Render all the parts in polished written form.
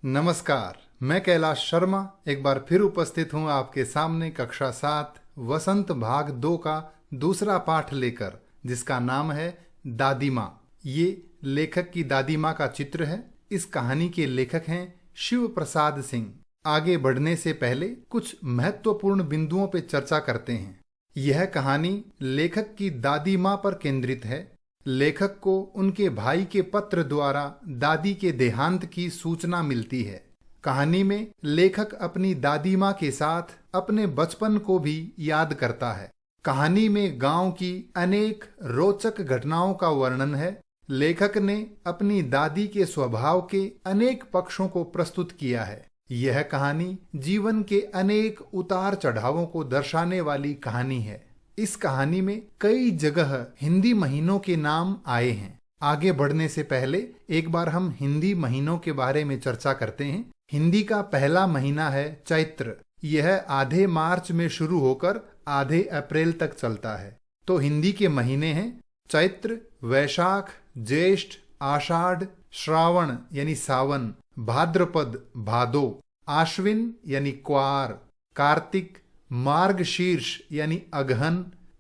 नमस्कार। मैं कैलाश शर्मा एक बार फिर उपस्थित हूँ आपके सामने कक्षा 7 वसंत भाग 2 का दूसरा पाठ लेकर, जिसका नाम है दादी माँ। ये लेखक की दादी माँ का चित्र है। इस कहानी के लेखक हैं शिव प्रसाद सिंह। आगे बढ़ने से पहले कुछ महत्वपूर्ण बिंदुओं पर चर्चा करते हैं। यह कहानी लेखक की दादी माँ पर केंद्रित है। लेखक को उनके भाई के पत्र द्वारा दादी के देहांत की सूचना मिलती है। कहानी में लेखक अपनी दादी माँ के साथ अपने बचपन को भी याद करता है। कहानी में गांव की अनेक रोचक घटनाओं का वर्णन है। लेखक ने अपनी दादी के स्वभाव के अनेक पक्षों को प्रस्तुत किया है। यह कहानी जीवन के अनेक उतार चढ़ावों को दर्शाने वाली कहानी है। इस कहानी में कई जगह हिंदी महीनों के नाम आए हैं। आगे बढ़ने से पहले एक बार हम हिंदी महीनों के बारे में चर्चा करते हैं। हिंदी का पहला महीना है चैत्र। यह आधे मार्च में शुरू होकर आधे अप्रैल तक चलता है। तो हिंदी के महीने हैं चैत्र, वैशाख, ज्येष्ठ, आषाढ़, श्रावण यानी सावन, भाद्रपद भादो, आश्विन यानी क्वार, कार्तिक, मार्गशीर्ष यानी अगहन,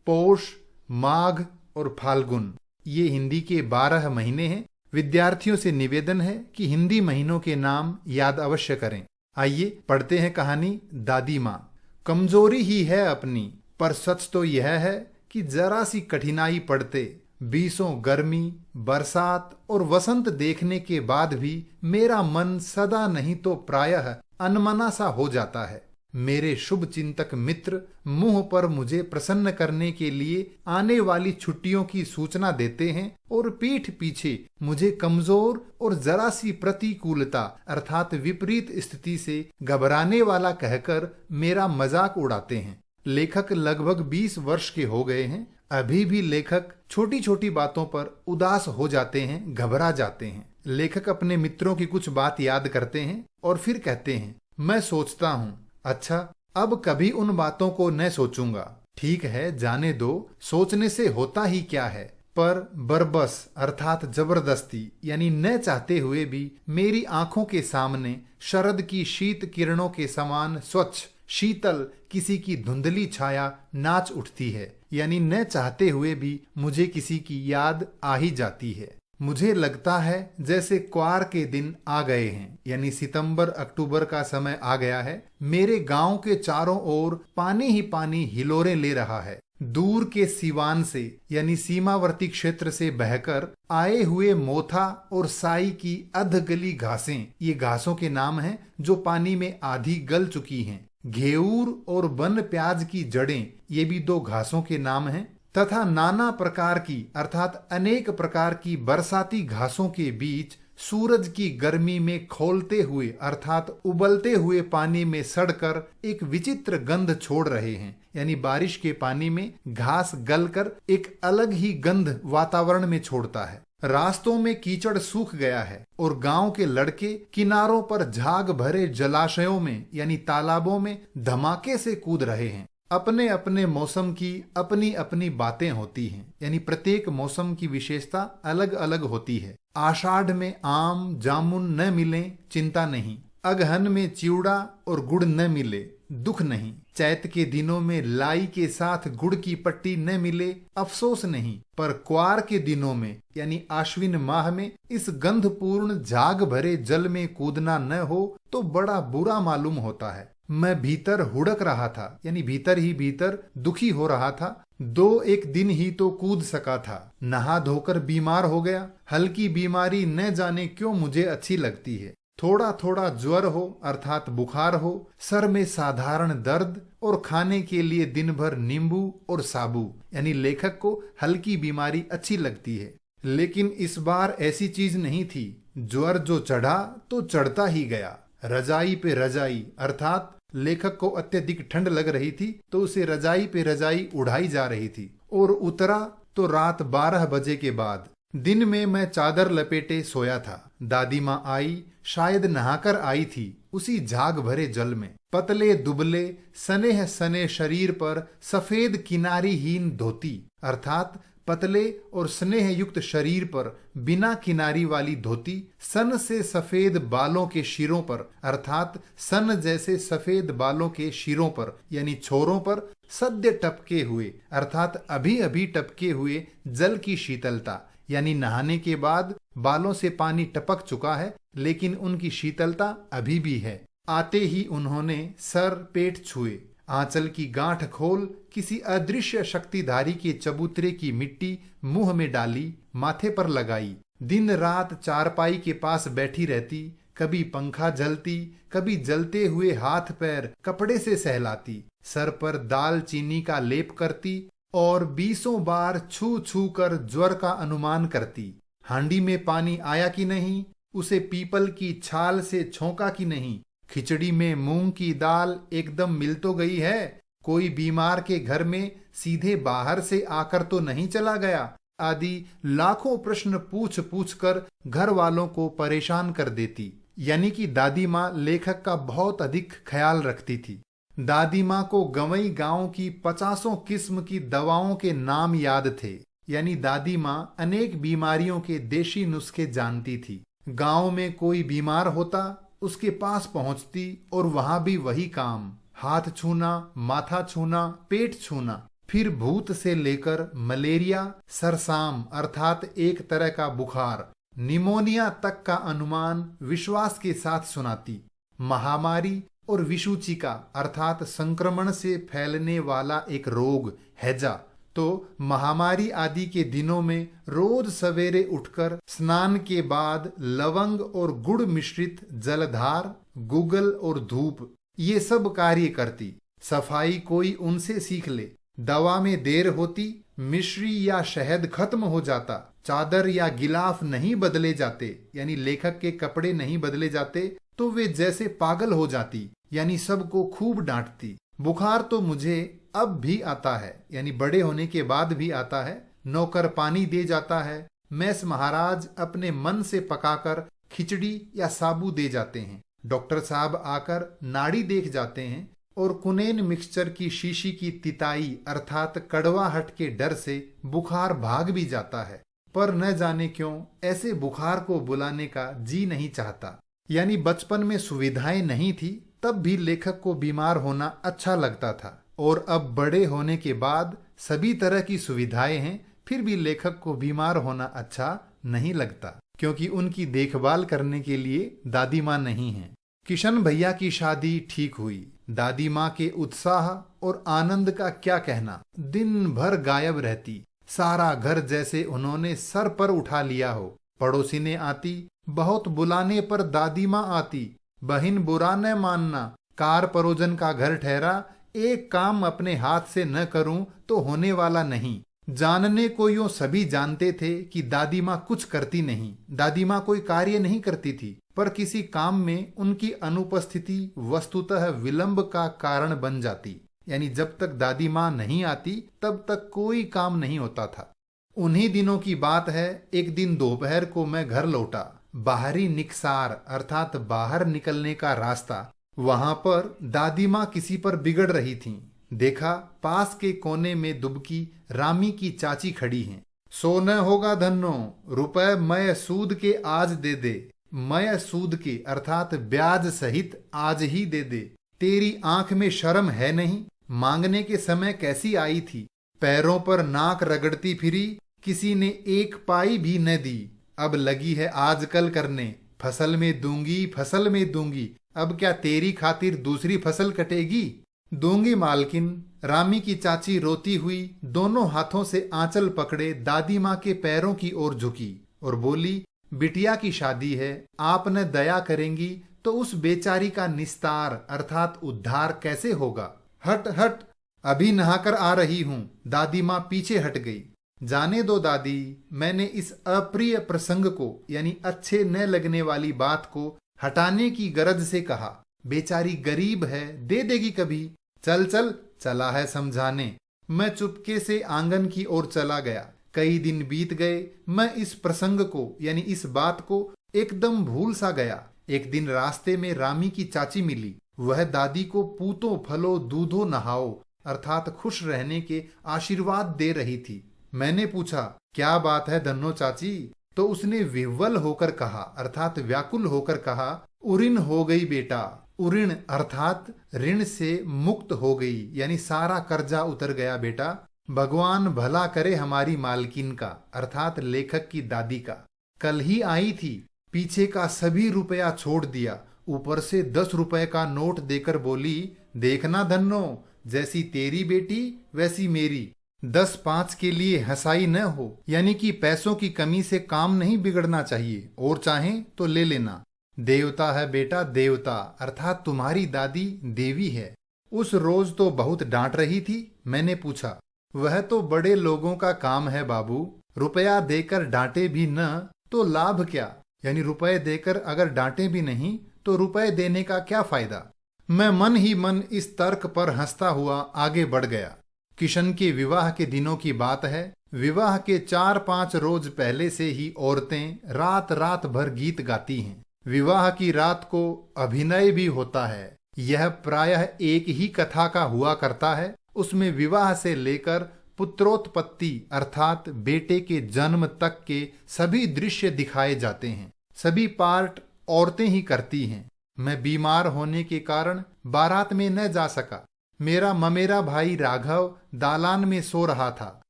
पौष, माघ और फाल्गुन। ये हिंदी के 12 महीने हैं। विद्यार्थियों से निवेदन है कि हिंदी महीनों के नाम याद अवश्य करें। आइए पढ़ते हैं कहानी दादी माँ। कमजोरी ही है अपनी, पर सच तो यह है कि जरा सी कठिनाई पड़ते, बीसों गर्मी, बरसात और वसंत देखने के बाद भी मेरा मन सदा नहीं तो प्रायः अनमना सा हो जाता है। मेरे शुभ चिंतक मित्र मुंह पर मुझे प्रसन्न करने के लिए आने वाली छुट्टियों की सूचना देते हैं और पीठ पीछे मुझे कमजोर और जरा सी प्रतिकूलता अर्थात विपरीत स्थिति से घबराने वाला कहकर मेरा मजाक उड़ाते हैं। लेखक लगभग 20 वर्ष के हो गए हैं। अभी भी लेखक छोटी छोटी बातों पर उदास हो जाते हैं, घबरा जाते हैं। लेखक अपने मित्रों की कुछ बात याद करते हैं और फिर कहते हैं, मैं सोचता हूँ, अच्छा अब कभी उन बातों को न सोचूंगा। ठीक है, जाने दो, सोचने से होता ही क्या है। पर बरबस अर्थात जबरदस्ती यानी न चाहते हुए भी मेरी आंखों के सामने शरद की शीत किरणों के समान स्वच्छ शीतल किसी की धुंधली छाया नाच उठती है। यानी न चाहते हुए भी मुझे किसी की याद आ ही जाती है। मुझे लगता है जैसे क्वार के दिन आ गए हैं, यानी सितंबर अक्टूबर का समय आ गया है। मेरे गांव के चारों ओर पानी ही पानी हिलोरे ले रहा है। दूर के सीवान से यानी सीमावर्ती क्षेत्र से बहकर आए हुए मोथा और साई की अधगली घासें, ये घासों के नाम हैं जो पानी में आधी गल चुकी हैं। घेऊर और बन प्याज की जड़ें, ये भी 2 घासों के नाम हैं। तथा नाना प्रकार की अर्थात अनेक प्रकार की बरसाती घासों के बीच सूरज की गर्मी में खौलते हुए अर्थात उबलते हुए पानी में सड़कर एक विचित्र गंध छोड़ रहे हैं। यानी बारिश के पानी में घास गलकर एक अलग ही गंध वातावरण में छोड़ता है। रास्तों में कीचड़ सूख गया है और गांव के लड़के किनारों पर झाग भरे जलाशयों में यानी तालाबों में धमाके से कूद रहे हैं। अपने अपने मौसम की अपनी अपनी बातें होती हैं, यानी प्रत्येक मौसम की विशेषता अलग अलग होती है। आषाढ़ में आम जामुन न मिले चिंता नहीं, अगहन में चिवड़ा और गुड़ न मिले दुख नहीं, चैत के दिनों में लाई के साथ गुड़ की पट्टी न मिले अफसोस नहीं, पर क्वार के दिनों में यानी आश्विन माह में इस गंधपूर्ण झाग भरे जल में कूदना न हो तो बड़ा बुरा मालूम होता है। मैं भीतर हुड़क रहा था, यानी भीतर ही भीतर दुखी हो रहा था। 2-1 दिन ही तो कूद सका था, नहा धोकर बीमार हो गया। हल्की बीमारी न जाने क्यों मुझे अच्छी लगती है। थोड़ा थोड़ा ज्वर हो अर्थात बुखार हो, सर में साधारण दर्द और खाने के लिए दिन भर नींबू और साबू, यानी लेखक को हल्की बीमारी अच्छी लगती है। लेकिन इस बार ऐसी चीज नहीं थी। ज्वर जो चढ़ा तो चढ़ता ही गया। रजाई पे रजाई अर्थात लेखक को अत्यधिक ठंड लग रही थी तो उसे रजाई पे रजाई उड़ाई जा रही थी और उतरा तो रात 12 बजे के बाद। दिन में मैं चादर लपेटे सोया था। दादी माँ आई, शायद नहाकर आई थी उसी झाग भरे जल में। पतले दुबले सनेह सने शरीर पर सफेद किनारीहीन धोती अर्थात पतले और स्नेह युक्त शरीर पर बिना किनारी वाली धोती, सन से सफेद बालों के शिरों पर अर्थात सन जैसे सफेद बालों के शिरों पर यानी छोरों पर सद्य टपके हुए अर्थात अभी अभी टपके हुए जल की शीतलता, यानी नहाने के बाद बालों से पानी टपक चुका है लेकिन उनकी शीतलता अभी भी है। आते ही उन्होंने सर पेट छुए, आंचल की गांठ खोल किसी अदृश्य शक्तिधारी के चबूतरे की मिट्टी मुंह में डाली, माथे पर लगाई। दिन रात चारपाई के पास बैठी रहती, कभी पंखा जलती, कभी जलते हुए हाथ पैर कपड़े से सहलाती, सर पर दाल चीनी का लेप करती और 20 बार छू छू कर ज्वर का अनुमान करती। हांडी में पानी आया कि नहीं, उसे पीपल की छाल से छोंका कि नहीं, खिचड़ी में मूंग की दाल एकदम मिल तो गई है, कोई बीमार के घर में सीधे बाहर से आकर तो नहीं चला गया, आदि लाखों प्रश्न पूछ पूछ कर घर वालों को परेशान कर देती। यानी कि दादी माँ लेखक का बहुत अधिक ख्याल रखती थी। दादी माँ को गंवई गांव की 50 किस्म की दवाओं के नाम याद थे, यानी दादी माँ अनेक बीमारियों के देशी नुस्खे जानती थी। गांव में कोई बीमार होता, उसके पास पहुंचती और वहां भी वही काम, हाथ छूना, माथा छूना, पेट छूना। फिर भूत से लेकर मलेरिया, सरसाम अर्थात एक तरह का बुखार, निमोनिया तक का अनुमान विश्वास के साथ सुनाती। महामारी और विषुचिका अर्थात संक्रमण से फैलने वाला एक रोग हैजा, तो महामारी आदि के दिनों में रोज सवेरे उठकर स्नान के बाद लवंग और गुड़ मिश्रित जलधार, गुगल और धूप ये सब कार्य करती। सफाई कोई उनसे सीख ले। दवा में देर होती, मिश्री या शहद खत्म हो जाता, चादर या गिलाफ नहीं बदले जाते, यानी लेखक के कपड़े नहीं बदले जाते, तो वे जैसे पागल हो जाती, यानी सबको खूब डांटती। बुखार तो मुझे अब भी आता है, यानी बड़े होने के बाद भी आता है। नौकर पानी दे जाता है, मैस महाराज अपने मन से पकाकर खिचड़ी या साबू दे जाते हैं, डॉक्टर साहब आकर नाड़ी देख जाते हैं और कुनेन मिक्सचर की शीशी की तिताई अर्थात कड़वाहट के डर से बुखार भाग भी जाता है। पर न जाने क्यों ऐसे बुखार को बुलाने का जी नहीं चाहता। यानी बचपन में सुविधाएं नहीं थी, तब भी लेखक को बीमार होना अच्छा लगता था, और अब बड़े होने के बाद सभी तरह की सुविधाएं हैं, फिर भी लेखक को बीमार होना अच्छा नहीं लगता, क्योंकि उनकी देखभाल करने के लिए दादी माँ नहीं है। किशन भैया की शादी ठीक हुई। दादी माँ के उत्साह और आनंद का क्या कहना, दिन भर गायब रहती, सारा घर जैसे उन्होंने सर पर उठा लिया हो। पड़ोसिनें आती, बहुत बुलाने पर दादी माँ आती, बहन बुरा न मानना, कार परोजन का घर ठहरा, एक काम अपने हाथ से न करूं तो होने वाला नहीं। जानने को यूं सभी जानते थे कि दादी माँ कुछ करती नहीं, दादी माँ कोई कार्य नहीं करती थी, पर किसी काम में उनकी अनुपस्थिति वस्तुतः विलंब का कारण बन जाती। यानी जब तक दादी माँ नहीं आती तब तक कोई काम नहीं होता था। उन्हीं दिनों की बात है, एक दिन दोपहर को मैं घर लौटा। बाहरी निकसार अर्थात बाहर निकलने का रास्ता, वहां पर दादी माँ किसी पर बिगड़ रही थीं। देखा पास के कोने में दुबकी रामी की चाची खड़ी हैं। सो न होगा धन्नो, रुपए मैं सूद के आज दे दे, मैं सूद के अर्थात ब्याज सहित आज ही दे दे। तेरी आंख में शर्म है नहीं, मांगने के समय कैसी आई थी, पैरों पर नाक रगड़ती फिरी, किसी ने एक पाई भी न दी। अब लगी है आजकल करने, फसल में दूंगी फसल में दूंगी, अब क्या तेरी खातिर दूसरी फसल कटेगी। दूंगी मालकिन। रामी की चाची रोती हुई दोनों हाथों से आंचल पकड़े दादी माँ के पैरों की ओर झुकी और बोली, बिटिया की शादी है, आप न दया करेंगी तो उस बेचारी का निस्तार अर्थात उद्धार कैसे होगा। हट हट, अभी नहाकर आ रही हूँ। दादी माँ पीछे हट गई। जाने दो दादी, मैंने इस अप्रिय प्रसंग को यानी अच्छे न लगने वाली बात को हटाने की गरज से कहा। बेचारी गरीब है, दे देगी कभी। चल चल, चला है समझाने। मैं चुपके से आंगन की ओर चला गया। कई दिन बीत गए, मैं इस प्रसंग को यानी इस बात को एकदम भूल सा गया। एक दिन रास्ते में रामी की चाची मिली। वह दादी को पूतो फलो दूधो नहाओ अर्थात खुश रहने के आशीर्वाद दे रही थी। मैंने पूछा, क्या बात है धन्नो चाची? तो उसने विह्वल होकर कहा, अर्थात व्याकुल होकर कहा, उऋण हो गई बेटा। उऋण अर्थात ऋण से मुक्त हो गई, यानी सारा कर्जा उतर गया बेटा। भगवान भला करे हमारी मालकिन का, अर्थात लेखक की दादी का। कल ही आई थी, पीछे का सभी रुपया छोड़ दिया, ऊपर से 10 रुपए का नोट देकर बोली, देखना धन्नो, जैसी तेरी बेटी वैसी मेरी। 10-5 के लिए हंसाई न हो, यानी कि पैसों की कमी से काम नहीं बिगड़ना चाहिए, और चाहें तो ले लेना। देवता है बेटा देवता, अर्थात तुम्हारी दादी देवी है। उस रोज तो बहुत डांट रही थी। मैंने पूछा, वह तो बड़े लोगों का काम है बाबू, रुपया देकर डांटे भी न तो लाभ क्या? यानी रुपए देकर अगर डांटे भी नहीं तो रुपए देने का क्या फायदा? मैं मन ही मन इस तर्क पर हंसता हुआ आगे बढ़ गया। किशन के विवाह के दिनों की बात है। विवाह के 4-5 रोज पहले से ही औरतें रात रात भर गीत गाती हैं। विवाह की रात को अभिनय भी होता है। यह प्रायः एक ही कथा का हुआ करता है। उसमें विवाह से लेकर पुत्रोत्पत्ति अर्थात बेटे के जन्म तक के सभी दृश्य दिखाए जाते हैं। सभी पार्ट औरतें ही करती हैं। मैं बीमार होने के कारण बारात में न जा सका। मेरा ममेरा भाई राघव दालान में सो रहा था।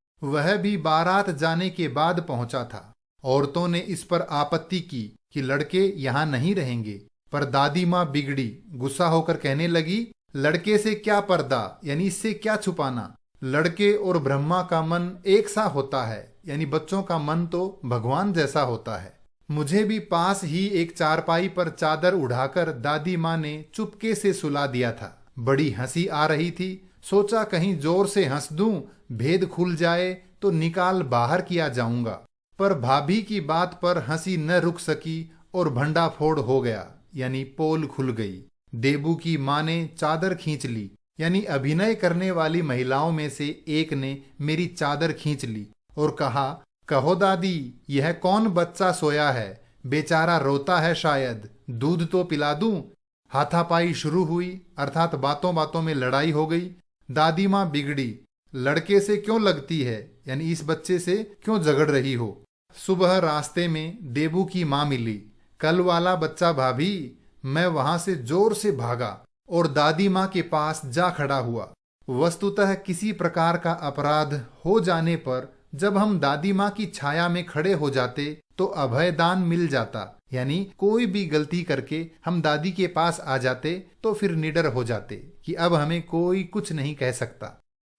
वह भी बारात जाने के बाद पहुंचा था। औरतों ने इस पर आपत्ति की कि लड़के यहाँ नहीं रहेंगे, पर दादी माँ बिगड़ी, गुस्सा होकर कहने लगी, लड़के से क्या पर्दा, यानी इससे क्या छुपाना। लड़के और ब्रह्मा का मन एक सा होता है, यानी बच्चों का मन तो भगवान जैसा होता है। मुझे भी पास ही एक चारपाई पर चादर उड़ाकर दादी माँ ने चुपके से सुला दिया था। बड़ी हंसी आ रही थी। सोचा कहीं जोर से हंस दूं, भेद खुल जाए तो निकाल बाहर किया जाऊंगा। पर भाभी की बात पर हंसी न रुक सकी और भंडाफोड़ हो गया, यानी पोल खुल गई। देबू की माँ ने चादर खींच ली, यानी अभिनय करने वाली महिलाओं में से एक ने मेरी चादर खींच ली और कहा, कहो दादी, यह कौन बच्चा सोया है? बेचारा रोता है शायद, दूध तो पिला दूं। हाथापाई शुरू हुई, अर्थात बातों बातों में लड़ाई हो गई। दादी माँ बिगड़ी, लड़के से क्यों लगती है, यानी इस बच्चे से क्यों झगड़ रही हो। सुबह रास्ते में देबू की माँ मिली। कल वाला बच्चा भाभी। मैं वहां से जोर से भागा और दादी माँ के पास जा खड़ा हुआ। वस्तुतः किसी प्रकार का अपराध हो जाने पर जब हम दादी माँ की छाया में खड़े हो जाते तो अभयदान मिल जाता, यानी कोई भी गलती करके हम दादी के पास आ जाते तो फिर निडर हो जाते कि अब हमें कोई कुछ नहीं कह सकता।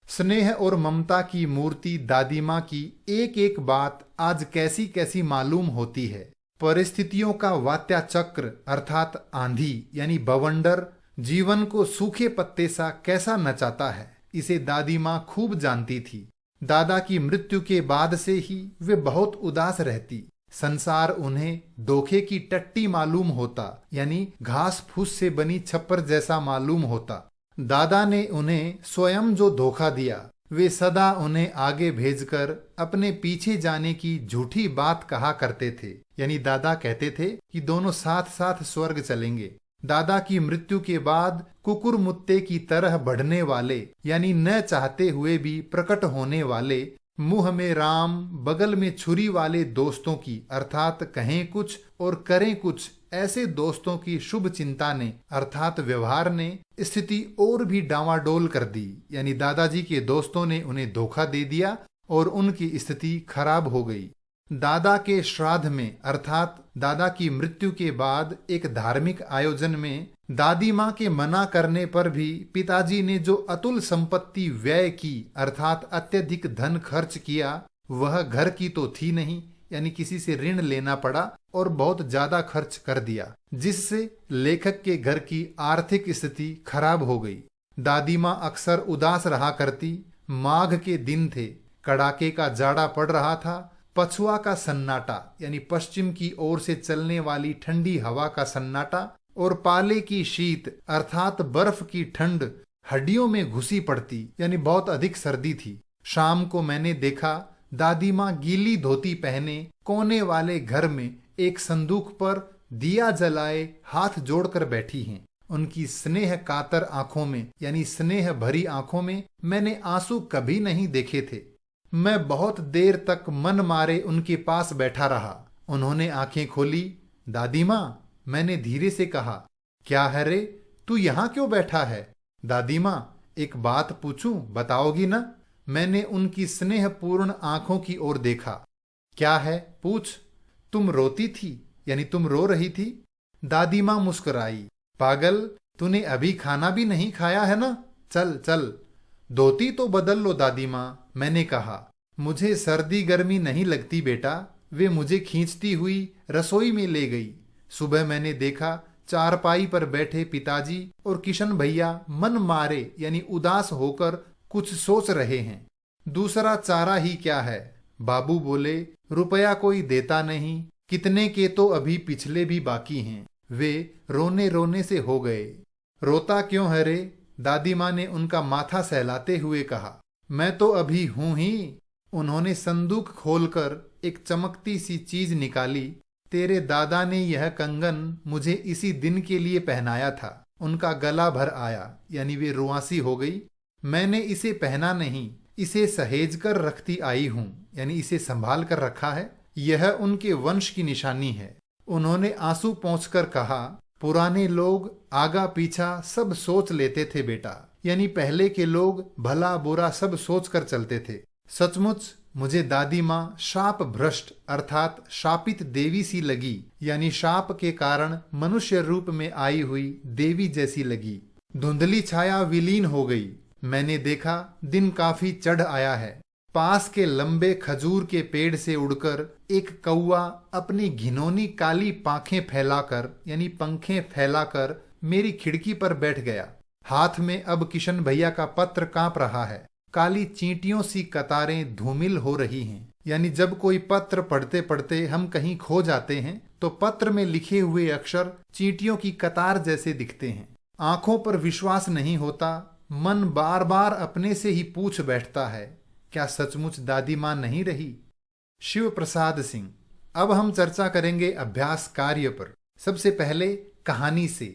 स्नेह और ममता की मूर्ति दादी माँ की एक एक बात आज कैसी कैसी मालूम होती है। परिस्थितियों का वात्या चक्र अर्थात आंधी यानी बवंडर जीवन को सूखे पत्ते सा कैसा नचाता है, इसे दादी माँ खूब जानती थी। दादा की मृत्यु के बाद से ही वे बहुत उदास रहती। संसार उन्हें धोखे की टट्टी मालूम होता, यानी घास फूस से बनी छप्पर जैसा मालूम होता। दादा ने उन्हें स्वयं जो धोखा दिया, वे सदा उन्हें आगे भेजकर अपने पीछे जाने की झूठी बात कहा करते थे। यानी दादा कहते थे कि दोनों साथ साथ स्वर्ग चलेंगे। दादा की मृत्यु के बाद कुकुर मुत्ते की तरह बढ़ने वाले, यानी न चाहते हुए भी प्रकट होने वाले, मुंह में राम बगल में छुरी वाले दोस्तों की अर्थात कहें कुछ और करें कुछ ऐसे दोस्तों की शुभ चिंता ने अर्थात व्यवहार ने स्थिति और भी डावाडोल कर दी। यानी दादाजी के दोस्तों ने उन्हें धोखा दे दिया और उनकी स्थिति खराब हो गई। दादा के श्राद्ध में अर्थात दादा की मृत्यु के बाद एक धार्मिक आयोजन में दादी माँ के मना करने पर भी पिताजी ने जो अतुल संपत्ति व्यय की अर्थात अत्यधिक धन खर्च किया, वह घर की तो थी नहीं, यानी किसी से ऋण लेना पड़ा और बहुत ज्यादा खर्च कर दिया, जिससे लेखक के घर की आर्थिक स्थिति खराब हो गई। दादी माँ अक्सर उदास रहा करती। माघ के दिन थे, कड़ाके का जाड़ा पड़ रहा था। पछुआ का सन्नाटा यानी पश्चिम की ओर से चलने वाली ठंडी हवा का सन्नाटा और पाले की शीत अर्थात बर्फ की ठंड हड्डियों में घुसी पड़ती, यानी बहुत अधिक सर्दी थी। शाम को मैंने देखा दादी माँ गीली धोती पहने कोने वाले घर में एक संदूक पर दिया जलाए हाथ जोड़कर बैठी हैं। उनकी स्नेह कातर आंखों में यानी स्नेह भरी आंखों में मैंने आंसू कभी नहीं देखे थे। मैं बहुत देर तक मन मारे उनके पास बैठा रहा। उन्होंने आंखें खोली। दादी माँ, मैंने धीरे से कहा, क्या है रे, तू यहाँ क्यों बैठा है? दादी माँ, एक बात पूछूं, बताओगी ना? मैंने उनकी स्नेहपूर्ण आंखों की ओर देखा। क्या है, पूछ। तुम रोती थी, यानी तुम रो रही थी? दादी माँ मुस्कुराई। पागल, तूने अभी खाना भी नहीं खाया है ना? चल चल, धोती तो बदल लो दादी माँ, मैंने कहा। मुझे सर्दी गर्मी नहीं लगती बेटा। वे मुझे खींचती हुई रसोई में ले गई। सुबह मैंने देखा चारपाई पर बैठे पिताजी और किशन भैया मन मारे यानी उदास होकर कुछ सोच रहे हैं। दूसरा चारा ही क्या है। बाबू बोले, रुपया कोई देता नहीं, कितने के तो अभी पिछले भी बाकी हैं। वे रोने रोने से हो गए। रोता क्यों है रे? दादी माँ ने उनका माथा सहलाते हुए कहा। मैं तो अभी हूं ही। उन्होंने संदूक खोलकर एक चमकती सी चीज निकाली। तेरे दादा ने यह कंगन मुझे इसी दिन के लिए पहनाया था। उनका गला भर आया, यानी वे रुआंसी हो गई। मैंने इसे पहना नहीं, इसे सहेज कर रखती आई हूं, यानी इसे संभाल कर रखा है। यह उनके वंश की निशानी है। उन्होंने आंसू पोंछकर कहा, पुराने लोग आगा पीछा सब सोच लेते थे बेटा, यानी पहले के लोग भला बुरा सब सोच कर चलते थे। सचमुच मुझे दादी माँ शाप भ्रष्ट अर्थात शापित देवी सी लगी, यानी शाप के कारण मनुष्य रूप में आई हुई देवी जैसी लगी। धुंधली छाया विलीन हो गई। मैंने देखा दिन काफी चढ़ आया है। पास के लंबे खजूर के पेड़ से उड़कर एक कौवा अपनी घिनौनी काली पाखें फैलाकर यानी पंखें फैलाकर मेरी खिड़की पर बैठ गया। हाथ में अब किशन भैया का पत्र कांप रहा है। काली चींटियों सी कतारें धूमिल हो रही हैं, यानी जब कोई पत्र पढ़ते पढ़ते हम कहीं खो जाते हैं तो पत्र में लिखे हुए अक्षर चींटियों की कतार जैसे दिखते हैं। आंखों पर विश्वास नहीं होता। मन बार बार अपने से ही पूछ बैठता है, क्या सचमुच दादी माँ नहीं रही? शिव प्रसाद सिंह। अब हम चर्चा करेंगे अभ्यास कार्य पर। सबसे पहले कहानी से।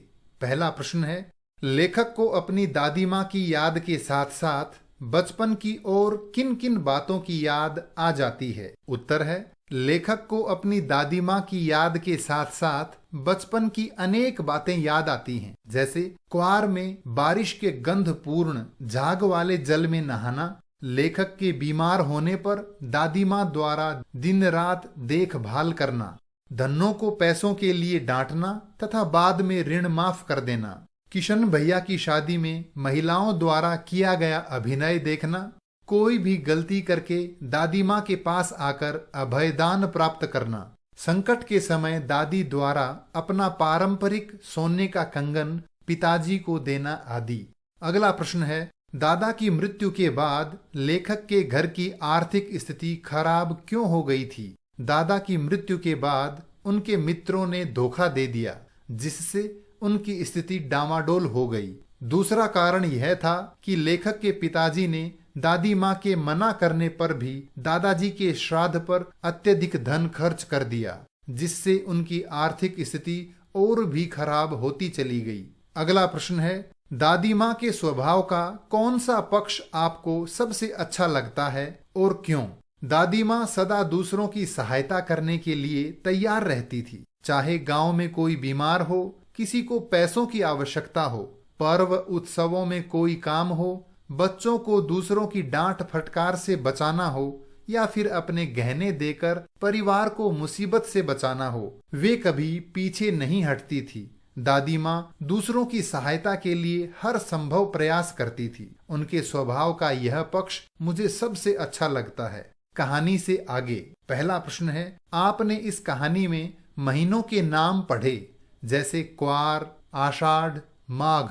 पहला प्रश्न है, लेखक को अपनी दादी माँ की याद के साथ साथ बचपन की और किन किन बातों की याद आ जाती है? उत्तर है, लेखक को अपनी दादी माँ की याद के साथ साथ बचपन की अनेक बातें याद आती हैं, जैसे क्वार में बारिश के गंधपूर्ण झाग वाले जल में नहाना, लेखक के बीमार होने पर दादी माँ द्वारा दिन रात देखभाल करना, धन्नों को पैसों के लिए डांटना तथा बाद में ऋण माफ कर देना, किशन भैया की शादी में महिलाओं द्वारा किया गया अभिनय देखना, कोई भी गलती करके दादी माँ के पास आकर अभयदान प्राप्त करना, संकट के समय दादी द्वारा अपना पारंपरिक सोने का कंगन पिताजी को देना आदि। अगला प्रश्न है, दादा की मृत्यु के बाद लेखक के घर की आर्थिक स्थिति खराब क्यों हो गई थी? दादा की मृत्यु के बाद उनके मित्रों ने धोखा दे दिया, जिससे उनकी स्थिति डामाडोल हो गई। दूसरा कारण यह था कि लेखक के पिताजी ने दादी माँ के मना करने पर भी दादाजी के श्राद्ध पर अत्यधिक धन खर्च कर दिया, जिससे उनकी आर्थिक स्थिति और भी खराब होती चली गई। अगला प्रश्न है, दादी माँ के स्वभाव का कौन सा पक्ष आपको सबसे अच्छा लगता है और क्यों? दादी माँ सदा दूसरों की सहायता करने के लिए तैयार रहती थी, चाहे गांव में कोई बीमार हो, किसी को पैसों की आवश्यकता हो, पर्व उत्सवों में कोई काम हो, बच्चों को दूसरों की डांट फटकार से बचाना हो या फिर अपने गहने देकर परिवार को मुसीबत से बचाना हो, वे कभी पीछे नहीं हटती थी। दादी माँ दूसरों की सहायता के लिए हर संभव प्रयास करती थी। उनके स्वभाव का यह पक्ष मुझे सबसे अच्छा लगता है। कहानी से आगे। पहला प्रश्न है, आपने इस कहानी में महीनों के नाम पढ़े, जैसे क्वार, आषाढ़, माघ।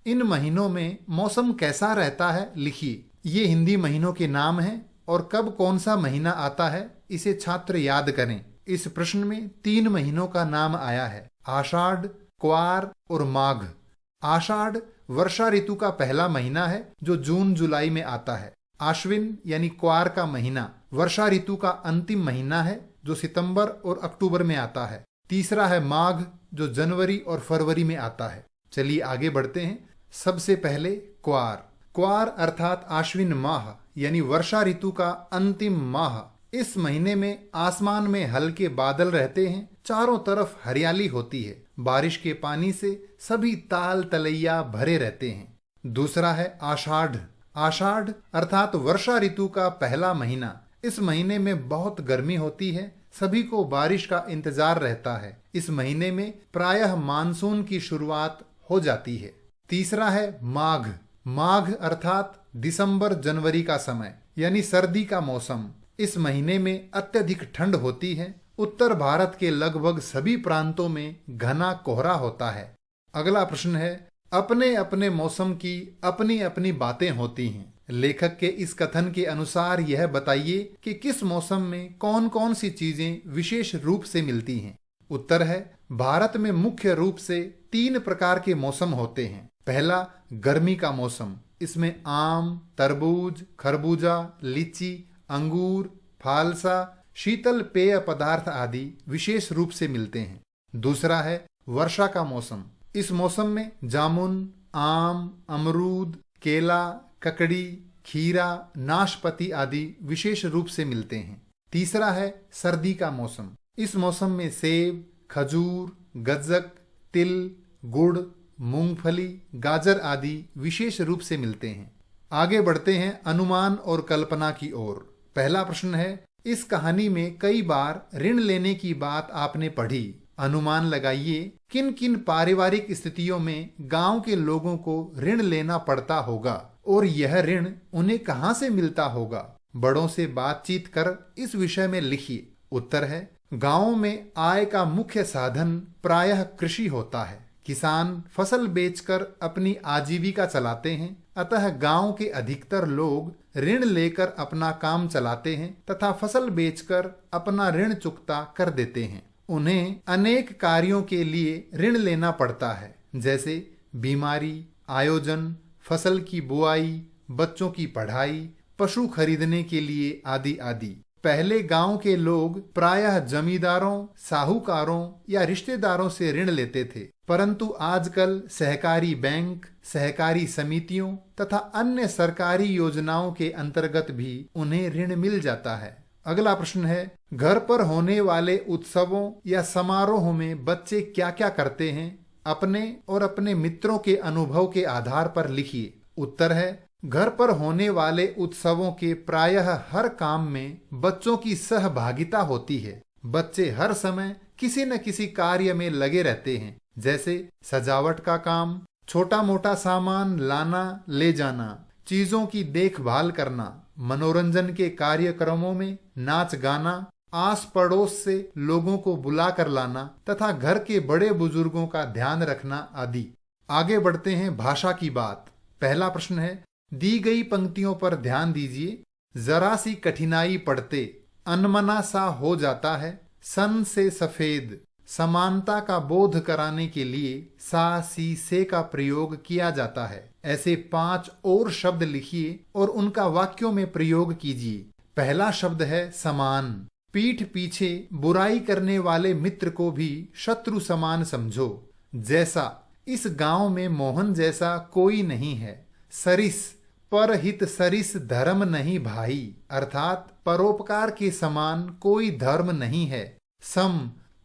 इन महीनों में मौसम कैसा रहता है लिखिए। ये हिंदी महीनों के नाम हैं और कब कौन सा महीना आता है इसे छात्र याद करें। इस प्रश्न में 3 महीनों का नाम आया है, आषाढ़, क्वार और माघ। आषाढ़ वर्षा ऋतु का पहला महीना है जो जून जुलाई में आता है। आश्विन यानी क्वार का महीना वर्षा ऋतु का अंतिम महीना है जो सितंबर और अक्टूबर में आता है। तीसरा है माघ जो जनवरी और फरवरी में आता है। चलिए आगे बढ़ते हैं। सबसे पहले क्वार। क्वार अर्थात आश्विन माह यानी वर्षा ऋतु का अंतिम माह। इस महीने में आसमान में हल्के बादल रहते हैं, चारों तरफ हरियाली होती है, बारिश के पानी से सभी ताल तलैया भरे रहते हैं। दूसरा है आषाढ़। आषाढ़ अर्थात वर्षा ऋतु का पहला महीना। इस महीने में बहुत गर्मी होती है, सभी को बारिश का इंतजार रहता है। इस महीने में प्रायः मानसून की शुरुआत हो जाती है। तीसरा है माघ। माघ अर्थात दिसंबर जनवरी का समय, यानी सर्दी का मौसम। इस महीने में अत्यधिक ठंड होती है। उत्तर भारत के लगभग सभी प्रांतों में घना कोहरा होता है। अगला प्रश्न है, अपने अपने मौसम की अपनी अपनी बातें होती हैं। लेखक के इस कथन के अनुसार यह बताइए कि किस मौसम में कौन कौन सी चीजें विशेष रूप से मिलती हैं। उत्तर है, भारत में मुख्य रूप से 3 प्रकार के मौसम होते हैं। पहला, गर्मी का मौसम। इसमें आम, तरबूज, खरबूजा, लीची, अंगूर, फालसा, शीतल पेय पदार्थ आदि विशेष रूप से मिलते हैं। दूसरा है वर्षा का मौसम। इस मौसम में जामुन, आम, अमरूद, केला, ककड़ी, खीरा, नाशपाती आदि विशेष रूप से मिलते हैं। तीसरा है सर्दी का मौसम। इस मौसम में सेब, खजूर, गज्जक, तिल, गुड़, मूंगफली, गाजर आदि विशेष रूप से मिलते हैं। आगे बढ़ते हैं अनुमान और कल्पना की ओर। पहला प्रश्न है, इस कहानी में कई बार ऋण लेने की बात आपने पढ़ी। अनुमान लगाइए किन किन पारिवारिक स्थितियों में गांव के लोगों को ऋण लेना पड़ता होगा और यह ऋण उन्हें कहां से मिलता होगा। बड़ों से बातचीत कर इस विषय में लिखिए। उत्तर है, गांवों में आय का मुख्य साधन प्रायः कृषि होता है। किसान फसल बेचकर अपनी आजीविका चलाते हैं, अतः गांव के अधिकतर लोग ऋण लेकर अपना काम चलाते हैं तथा फसल बेचकर अपना ऋण चुकता कर देते हैं। उन्हें अनेक कार्यों के लिए ऋण लेना पड़ता है, जैसे बीमारी, आयोजन, फसल की बुआई, बच्चों की पढ़ाई, पशु खरीदने के लिए आदि आदि। पहले गांव के लोग प्रायः जमींदारों, साहूकारों या रिश्तेदारों से ऋण लेते थे, परंतु आजकल सहकारी बैंक, सहकारी समितियों तथा अन्य सरकारी योजनाओं के अंतर्गत भी उन्हें ऋण मिल जाता है। अगला प्रश्न है, घर पर होने वाले उत्सवों या समारोह में बच्चे क्या क्या करते हैं? अपने और अपने मित्रों के अनुभव के आधार पर लिखिए। उत्तर है, घर पर होने वाले उत्सवों के प्रायः हर काम में बच्चों की सहभागिता होती है। बच्चे हर समय किसी न किसी कार्य में लगे रहते हैं, जैसे सजावट का काम, छोटा मोटा सामान लाना ले जाना, चीजों की देखभाल करना, मनोरंजन के कार्यक्रमों में नाच गाना, आस पड़ोस से लोगों को बुला कर लाना तथा घर के बड़े बुजुर्गों का ध्यान रखना आदि। आगे बढ़ते हैं भाषा की बात। पहला प्रश्न है, दी गई पंक्तियों पर ध्यान दीजिए। जरा सी कठिनाई पड़ते अनमना सा हो जाता है, सन से सफेद। समानता का बोध कराने के लिए सा, सी, से का प्रयोग किया जाता है। ऐसे 5 और शब्द लिखिए और उनका वाक्यों में प्रयोग कीजिए। पहला शब्द है समान। पीठ पीछे बुराई करने वाले मित्र को भी शत्रु समान समझो। जैसा, इस गांव में मोहन जैसा कोई नहीं है। सरिस, परहित सरिस धर्म नहीं भाई, अर्थात परोपकार के समान कोई धर्म नहीं है। सम,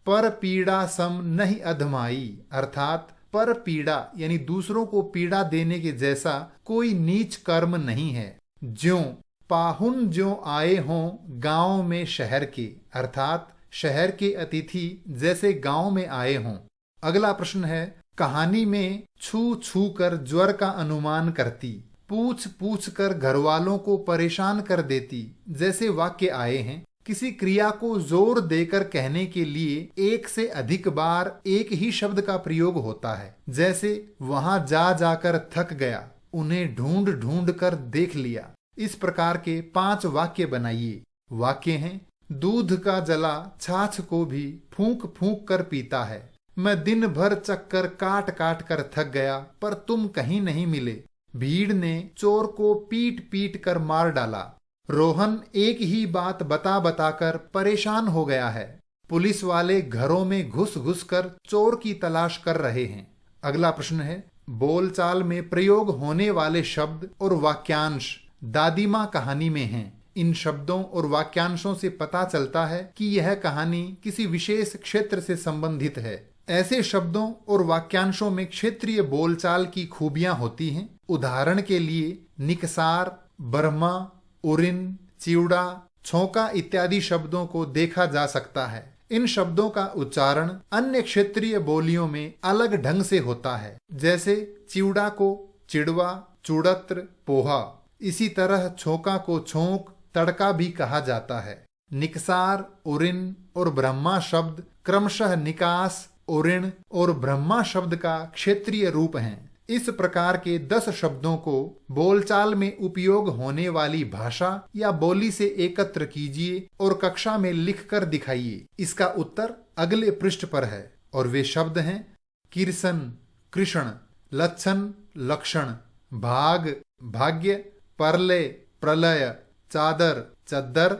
पर पीड़ा सम नहीं अधमाई, अर्थात पर पीड़ा यानी दूसरों को पीड़ा देने के जैसा कोई नीच कर्म नहीं है। ज्यों, पाहुन ज्यों आए हों गांव में शहर के, अर्थात शहर के अतिथि जैसे गांव में आए हों। अगला प्रश्न है, कहानी में छू छू कर ज्वर का अनुमान करती, पूछ पूछ कर घरवालों को परेशान कर देती जैसे वाक्य आए हैं। किसी क्रिया को जोर देकर कहने के लिए एक से अधिक बार एक ही शब्द का प्रयोग होता है, जैसे वहां जा जाकर थक गया, उन्हें ढूंढ ढूंढ कर देख लिया। इस प्रकार के 5 वाक्य बनाइए। वाक्य हैं, दूध का जला छाछ को भी फूंक फूंक कर पीता है। मैं दिन भर चक्कर काट काट कर थक गया, पर तुम कहीं नहीं मिले। भीड़ ने चोर को पीट पीट कर मार डाला। रोहन एक ही बात बता बताकर परेशान हो गया है। पुलिस वाले घरों में घुस घुस कर चोर की तलाश कर रहे हैं। अगला प्रश्न है, बोलचाल में प्रयोग होने वाले शब्द और वाक्यांश दादी माँ कहानी में हैं। इन शब्दों और वाक्यांशों से पता चलता है कि यह कहानी किसी विशेष क्षेत्र से संबंधित है। ऐसे शब्दों और वाक्यांशों में क्षेत्रीय बोलचाल की खूबियां होती हैं। उदाहरण के लिए निकसार, ब्रह्मा, उरिन, चिवड़ा, छोंका इत्यादि शब्दों को देखा जा सकता है। इन शब्दों का उच्चारण अन्य क्षेत्रीय बोलियों में अलग ढंग से होता है। जैसे चिवड़ा को चिड़वा, चूड़त्र, पोहा। इसी तरह छोंका को छोंक, तड़का भी कहा जाता है। निकसार, उरिन और ब्रह्मा शब्द क्रमशः निकास, उरिन और ब्रह्मा शब्द का क्षेत्रीय रूप हैं। इस प्रकार के 10 शब्दों को बोलचाल में उपयोग होने वाली भाषा या बोली से एकत्र कीजिए और कक्षा में लिख कर दिखाइए। इसका उत्तर अगले पृष्ठ पर है और वे शब्द हैं कीर्सन, कृष्ण, लक्षण, लक्षण, भाग, भाग्य, परलय, प्रलय, चादर, चद्दर,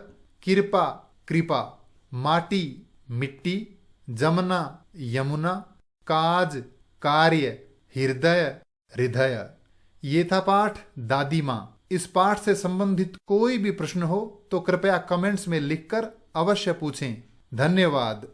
कृपा, कृपा, माटी, मिट्टी, जमुना, यमुना, काज, कार्य, हृदय, हृदय। ये था पाठ दादी माँ। इस पाठ से संबंधित कोई भी प्रश्न हो तो कृपया कमेंट्स में लिखकर अवश्य पूछें। धन्यवाद।